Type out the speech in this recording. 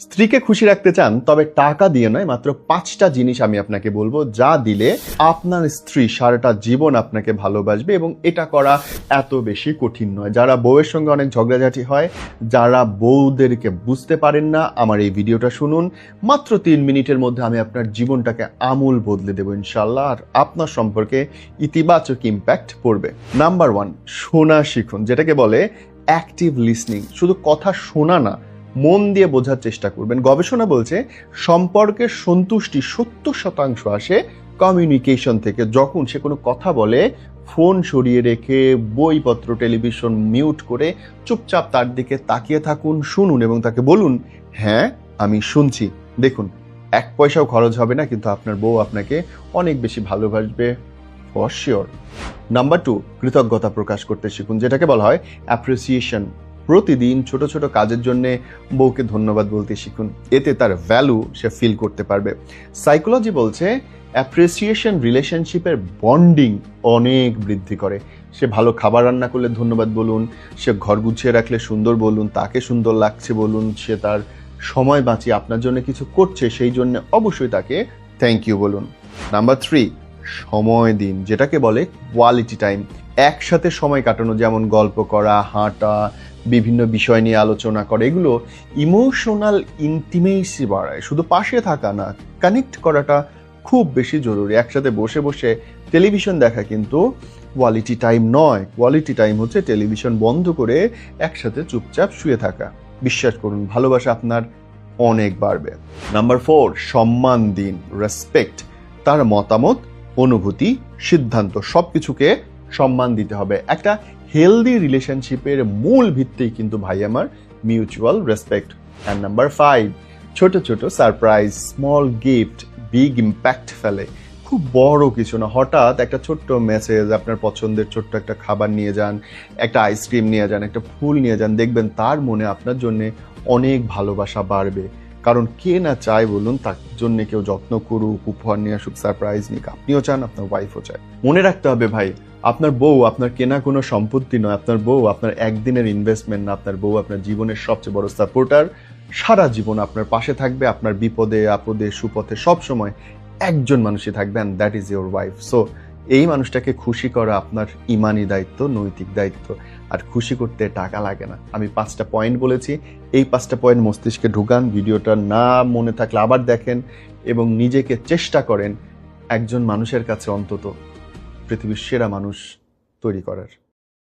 স্ত্রীকে খুশি রাখতে চান, তবে টাকা দিয়ে নয়, মাত্র 5টা জিনিস আমি আপনাকে বলবো, যা দিলে আপনার স্ত্রী সারাটা জীবন আপনাকে ভালোবাসবে, এবং এটা করা এত বেশি কঠিন নয়। যারা বউয়ের সঙ্গে অনেক ঝগড়াঝাটি হয়, যারা বউদেরকে বুঝতে পারেন না, আমার এই ভিডিওটা শুনুন। মাত্র 3 মিনিটের মধ্যে আমি আপনার জীবনটাকে আমূল বদলে দেবো ইনশাল্লাহ, আর আপনার সম্পর্কে ইতিবাচক ইম্প্যাক্ট পড়বে। নাম্বার 1, শোনা শিখুন, যেটাকে বলে অ্যাক্টিভ লিসনিং। শুধু কথা শোনা না, মন দিয়ে বোঝার চেষ্টা করবেন। গবেষণা বলছে সম্পর্কের সন্তুষ্টি 70% আসে কমিউনিকেশন থেকে। যখন সে কোনো কথা বলে, ফোন সরিয়ে রেখে, বইপত্র, টেলিভিশন মিউট করে চুপচাপ তার দিকে তাকিয়ে থাকুন, শুনুন এবং তাকে বলুন, হ্যাঁ আমি শুনছি। দেখুন, 1 পয়সাও খরচ হবে না, কিন্তু আপনার বউ আপনাকে অনেক বেশি ভালোবাসবে ফর শিওর। নাম্বার 2, কৃতজ্ঞতা প্রকাশ করতে শিখুন, যেটাকে বলা হয় অ্যাপ্রিসিয়েশন। প্রতিদিন ছোট ছোট কাজের জন্য বউকে ধন্যবাদ বলতে শিখুন, এতে তার ভ্যালু সে ফিল করতে পারবে। সাইকোলজি বলছে অ্যাপ্রিসিয়েশন রিলেশনশিপের বন্ডিং অনেক বৃদ্ধি করে। সে ভালো খাবার রান্না করলে ধন্যবাদ বলুন, সে ঘর গুছিয়ে রাখলে সুন্দর বলুন, তাকে সুন্দর লাগছে বলুন, সে তার সময় বাঁচিয়ে আপনার জন্য কিছু করছে, সেই জন্য অবশ্যই তাকে থ্যাংক ইউ বলুন। নাম্বার 3, সময় দিন, যেটাকে বলে কোয়ালিটি টাইম। একসাথে সময় কাটানো, যেমন গল্প করা, হাঁটা, বিভিন্ন বিষয় নিয়ে আলোচনা করে, এগুলো ইমোশনাল ইন্টিমেসি বাড়ায়। শুধু পাশে থাকা না, কানেক্ট করাটা খুব বেশি জরুরি। একসাথে বসে বসে টেলিভিশন দেখা কিন্তু কোয়ালিটি টাইম নয়। কোয়ালিটি টাইম হচ্ছে টেলিভিশন বন্ধ করে একসাথে চুপচাপ শুয়ে থাকা। বিশ্বাস করুন, ভালোবাসা আপনার অনেক বাড়বে। নাম্বার 4, সম্মান দিন, রেসপেক্ট। তার মতামত, অনুভূতি, সিদ্ধান্ত সবকিছুকে সম্মান দিতে হবে। একটা হেলদি রিলেশনশিপের মূল ভিত্তি কিন্তু ভাই আমার মিউচুয়াল রেসপেক্ট। অ্যান্ড নাম্বার 5, ছোট ছোট surprise, small gift big impact ফেলে। খুব বড় কিছু না, হঠাৎ একটা ছোট্ট মেসেজ, আপনার পছন্দের ছোট্ট একটা খাবার নিয়ে যান, একটা আইসক্রিম নিয়ে যান, একটা ফুল নিয়ে যান, দেখবেন তার মনে আপনার জন্য অনেক ভালোবাসা বাড়বে। কারণ কে না চায় বলুন, তার জন্য কেউ যত্ন করুক, উপহার নিয়ে আসুক, সারপ্রাইজ নিক। আপনিও চান, আপনার ওয়াইফও চায়। মনে রাখতে হবে ভাই, আপনার বউ আপনার কেনা কোনো সম্পত্তি নয়। আপনার বউ আপনার একদিনের ইনভেস্টমেন্ট না। আপনার বউ আপনার জীবনের সবচেয়ে বড় সাপোর্টার। সারা জীবন আপনার পাশে থাকবে, আপনার বিপদে আপদে সুপথে সব সময় একজন মানুষই থাকবে, and that is your wife. So এই মানুষটাকে খুশি করা আপনার ইমানি দায়িত্ব, নৈতিক দায়িত্ব। আর খুশি করতে টাকা লাগে না। আমি 5টা পয়েন্ট বলেছি, এই 5টা পয়েন্ট মস্তিষ্কে ঢুকান, ভিডিওটা না মনে থাকলে আবার দেখেন, এবং নিজেকে চেষ্টা করেন একজন মানুষের কাছে অন্তত পৃথিবীর সেরা মানুষ তৈরি করার।